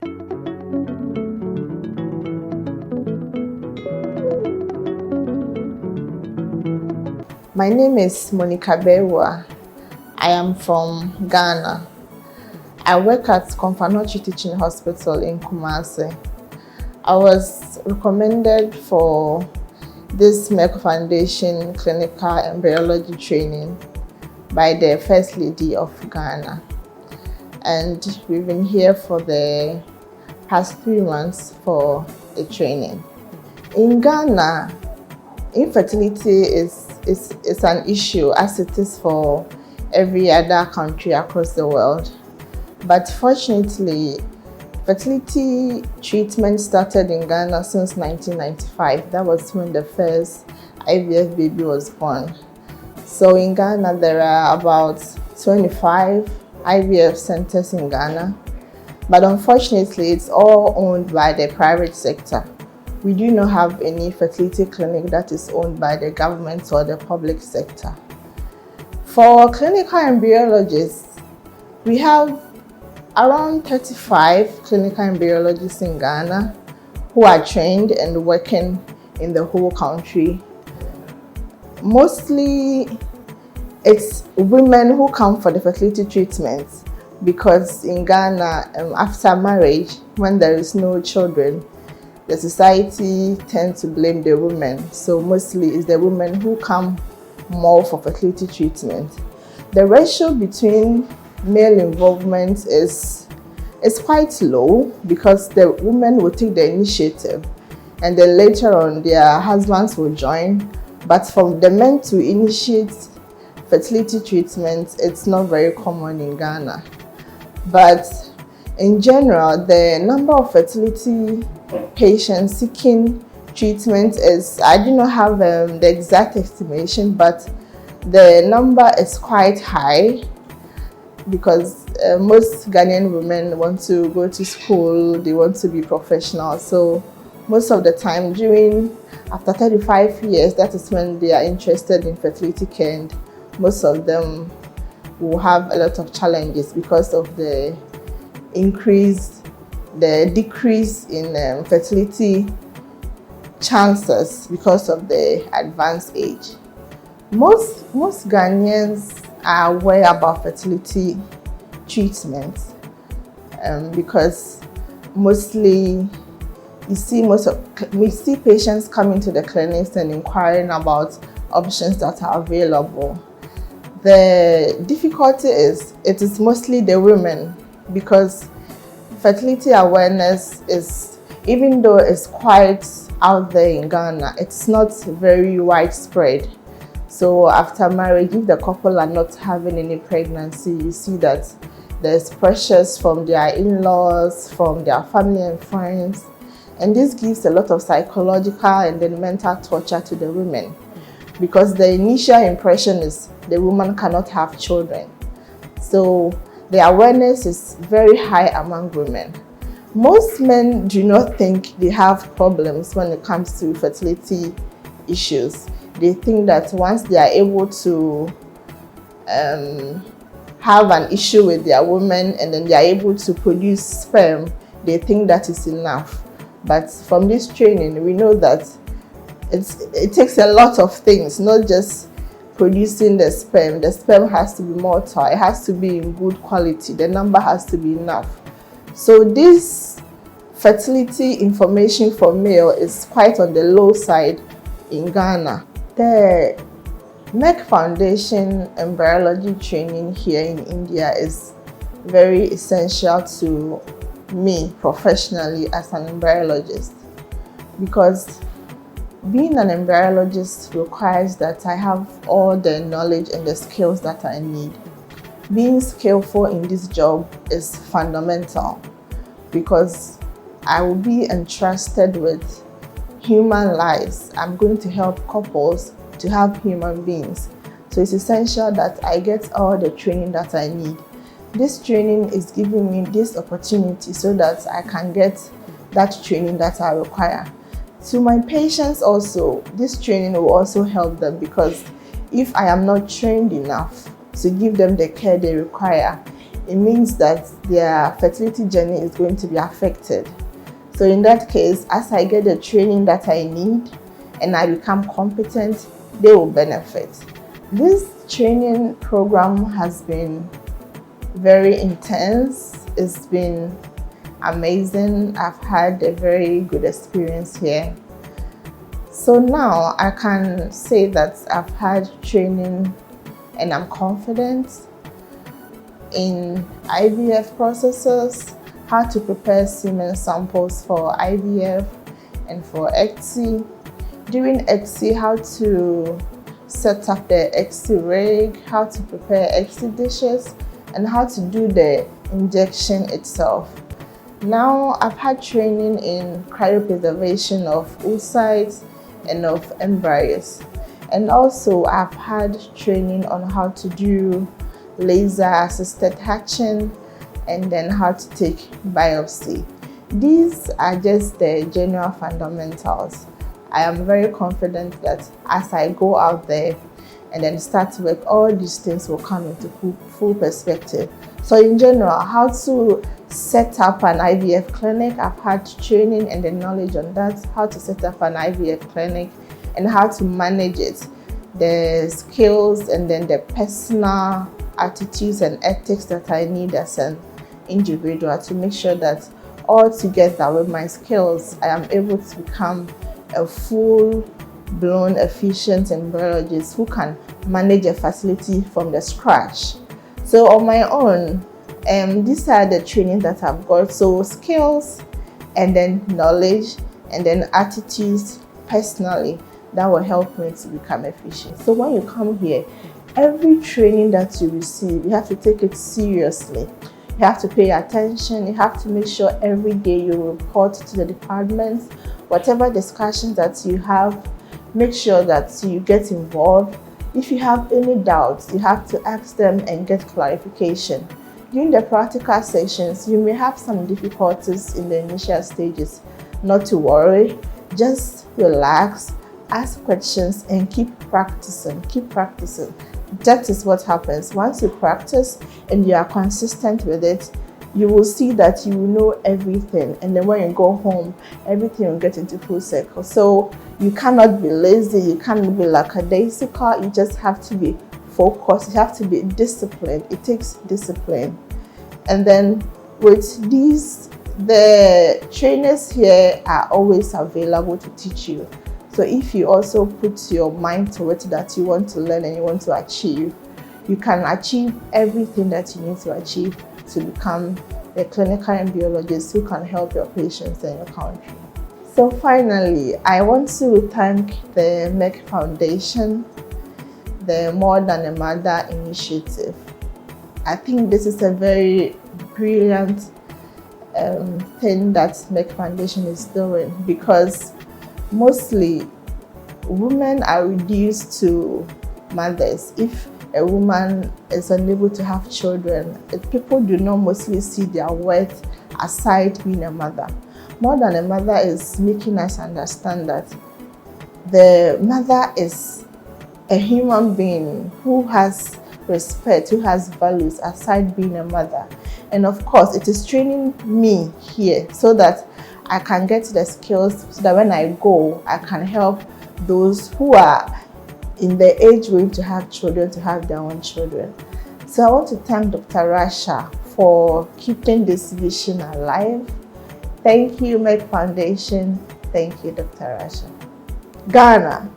My name is Baawuah. I am from Ghana. I work at Fertility Teaching Hospital in Kumasi. I was recommended for this Merck Foundation clinical embryology training by the First Lady of Ghana. And we've been here for the past 3 months for the training. In Ghana, infertility is an issue as it is for every other country across the world. But fortunately, fertility treatment started in Ghana since 1995. That was when the first IVF baby was born. So in Ghana, there are about 25 IVF centers in Ghana. But unfortunately, it's all owned by the private sector. We do not have any fertility clinic that is owned by the government or the public sector. For clinical embryologists, we have around 35 clinical embryologists in Ghana who are trained and working in the whole country. Mostly, it's women who come for the fertility treatment because in Ghana, after marriage, when there is no children, the society tends to blame the women. So mostly it's the women who come more for fertility treatment. The ratio between male involvement is quite low because the women will take the initiative and then later on their husbands will join. But for the men to initiate fertility treatment, it's not very common in Ghana. But in general, the number of fertility patients seeking treatment is, I do not have the exact estimation, but the number is quite high because most Ghanaian women want to go to school, they want to be professional. So most of the time after 35 years, that is when they are interested in fertility care, and most of them will have a lot of challenges because of the decrease in fertility chances because of the advanced age. Most Ghanaians are aware about fertility treatment because mostly we see patients coming to the clinics and inquiring about options that are available. The difficulty is it is mostly the women because fertility awareness is, even though it's quite out there in Ghana, it's not very widespread. So after marriage, if the couple are not having any pregnancy, you see that there's pressures from their in-laws, from their family and friends. And this gives a lot of psychological and then mental torture to the women because the initial impression is the woman cannot have children. So the awareness is very high among women. Most men do not think they have problems when it comes to fertility issues. They think that once they are able to have an issue with their woman and then they are able to produce sperm, they think that is enough. But from this training, we know that it takes a lot of things, not just producing the sperm. The sperm has to be motile, it has to be in good quality, the number has to be enough. So this fertility information for male is quite on the low side in Ghana. The Merck Foundation embryology training here in India is very essential to me professionally as an embryologist because being an embryologist requires that I have all the knowledge and the skills that I need. Being skillful in this job is fundamental because I will be entrusted with human lives. I'm going to help couples to have human beings. So it's essential that I get all the training that I need. This training is giving me this opportunity so that I can get that training that I require. To my patients also, this training will also help them because if I am not trained enough to give them the care they require, it means that their fertility journey is going to be affected. So in that case, as I get the training that I need and I become competent, they will benefit. This training program has been very intense. It's been amazing. I've had a very good experience here. So now I can say that I've had training and I'm confident in IVF processes, how to prepare semen samples for IVF and for AKUFO-ADDO. During AKUFO-ADDO, how to set up the AKUFO-ADDO rig, how to prepare AKUFO-ADDO dishes, and how to do the injection itself. Now I've had training in cryopreservation of oocytes and of embryos. And also I've had training on how to do laser-assisted hatching and then how to take biopsy. These are just the general fundamentals. I am very confident that as I go out there and then start to work, all these things will come into full perspective. So in general, how to set up an IVF clinic, I've had training and the knowledge on that, how to set up an IVF clinic and how to manage it, the skills and then the personal attitudes and ethics that I need as an individual to make sure that all together with my skills, I am able to become a full-blown, efficient embryologist who can manage a facility from the scratch. So on my own, these are the training that I've got. So skills and then knowledge and then attitudes personally that will help me to become efficient. So when you come here, every training that you receive, you have to take it seriously. You have to pay attention. You have to make sure every day you report to the departments. Whatever discussions that you have, make sure that you get involved. If you have any doubts, you have to ask them and get clarification. During the practical sessions, you may have some difficulties in the initial stages. Not to worry, just relax, ask questions and keep practicing, That is what happens. Once you practice and you are consistent with it, you will see that you will know everything, and then when you go home, everything will get into full circle. So you cannot be lazy, you cannot be lackadaisical, you just have to be focused, you have to be disciplined. It takes discipline. And then with these, the trainers here are always available to teach you. So if you also put your mind to it that you want to learn and you want to achieve, you can achieve everything that you need to achieve to become a clinical embryologist who can help your patients and your country. So finally, I want to thank the Merck Foundation, the More Than a Mother initiative. I think this is a very brilliant thing that Merck Foundation is doing, because mostly women are reduced to mothers. If a woman is unable to have children, people do not mostly see their worth aside being a mother. More Than a Mother is making us understand that the mother is a human being who has respect, who has values aside being a mother. And of course, it is training me here so that I can get the skills so that when I go, I can help those who are in the age range to have children, to have their own children. So I want to thank Dr. Rasha for keeping this vision alive. Thank you, Merck Foundation. Thank you, Dr. Rasha. Ghana.